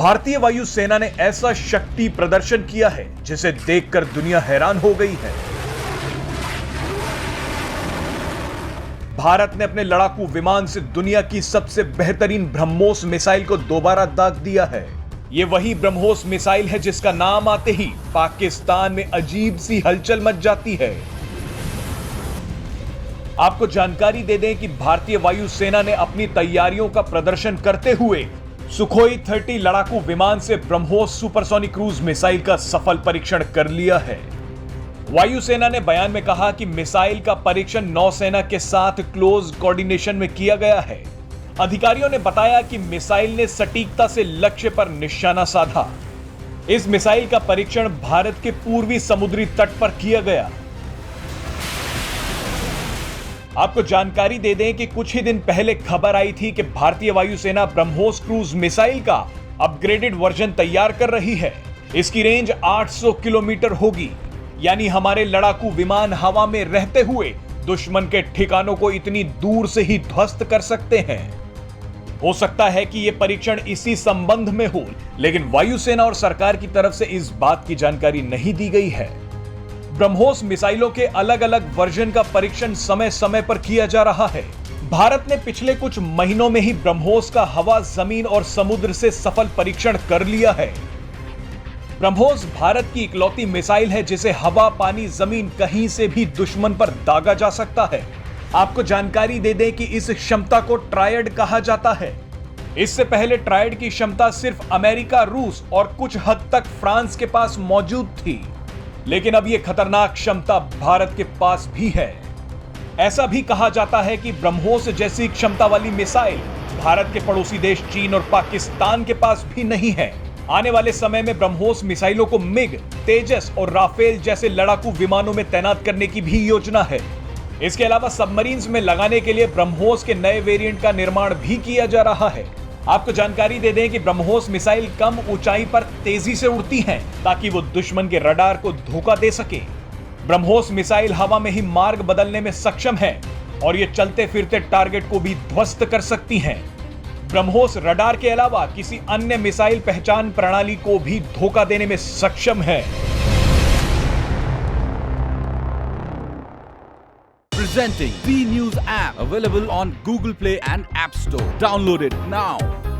भारतीय वायुसेना ने ऐसा शक्ति प्रदर्शन किया है जिसे देखकर दुनिया हैरान हो गई है। भारत ने अपने लड़ाकू विमान से दुनिया की सबसे बेहतरीन ब्रह्मोस मिसाइल को दोबारा दाग दिया है। यह वही ब्रह्मोस मिसाइल है जिसका नाम आते ही पाकिस्तान में अजीब सी हलचल मच जाती है। आपको जानकारी दे दें कि भारतीय वायुसेना ने अपनी तैयारियों का प्रदर्शन करते हुए सुखोई 30 लड़ाकू विमान से ब्रह्मोस सुपरसोनिक क्रूज मिसाइल का सफल परीक्षण कर लिया है। वायुसेना ने बयान में कहा कि मिसाइल का परीक्षण नौसेना के साथ क्लोज कोऑर्डिनेशन में किया गया है। अधिकारियों ने बताया कि मिसाइल ने सटीकता से लक्ष्य पर निशाना साधा। इस मिसाइल का परीक्षण भारत के पूर्वी समुद्री तट पर किया गया। आपको जानकारी दे दें कि कुछ ही दिन पहले खबर आई थी कि भारतीय वायुसेना ब्रह्मोस क्रूज मिसाइल का अपग्रेडेड वर्जन तैयार कर रही है। इसकी रेंज 800 किलोमीटर होगी, यानी हमारे लड़ाकू विमान हवा में रहते हुए दुश्मन के ठिकानों को इतनी दूर से ही ध्वस्त कर सकते हैं। हो सकता है कि यह परीक्षण इसी संबंध में हो, लेकिन वायुसेना और सरकार की तरफ से इस बात की जानकारी नहीं दी गई है। ब्रह्मोस मिसाइलों के अलग अलग वर्जन का परीक्षण समय समय पर किया जा रहा है। भारत ने पिछले कुछ महीनों में ही ब्रह्मोस का हवा, जमीन और समुद्र से सफल परीक्षण कर लिया है। ब्रह्मोस भारत की इकलौती मिसाइल है जिसे हवा, पानी, जमीन कहीं से भी दुश्मन पर दागा जा सकता है। आपको जानकारी दे दें कि इस क्षमता को ट्रायड कहा जाता है। इससे पहले ट्रायड की क्षमता सिर्फ अमेरिका, रूस और कुछ हद तक फ्रांस के पास मौजूद थी, लेकिन अब यह खतरनाक क्षमता भारत के पास भी है। ऐसा भी कहा जाता है कि ब्रह्मोस जैसी क्षमता वाली मिसाइल भारत के पड़ोसी देश चीन और पाकिस्तान के पास भी नहीं है। आने वाले समय में ब्रह्मोस मिसाइलों को मिग, तेजस और राफेल जैसे लड़ाकू विमानों में तैनात करने की भी योजना है। इसके अलावा सबमरीन्स में लगाने के लिए ब्रह्मोस के नए वेरिएंट का निर्माण भी किया जा रहा है। आपको जानकारी दे दें कि ब्रह्मोस मिसाइल कम ऊंचाई पर तेजी से उड़ती हैं ताकि वो दुश्मन के रडार को धोखा दे सके। ब्रह्मोस मिसाइल हवा में ही मार्ग बदलने में सक्षम है और ये चलते फिरते टारगेट को भी ध्वस्त कर सकती हैं। ब्रह्मोस रडार के अलावा किसी अन्य मिसाइल पहचान प्रणाली को भी धोखा देने में सक्षम है। Presenting B News app, available on Google Play and App Store. Download it now.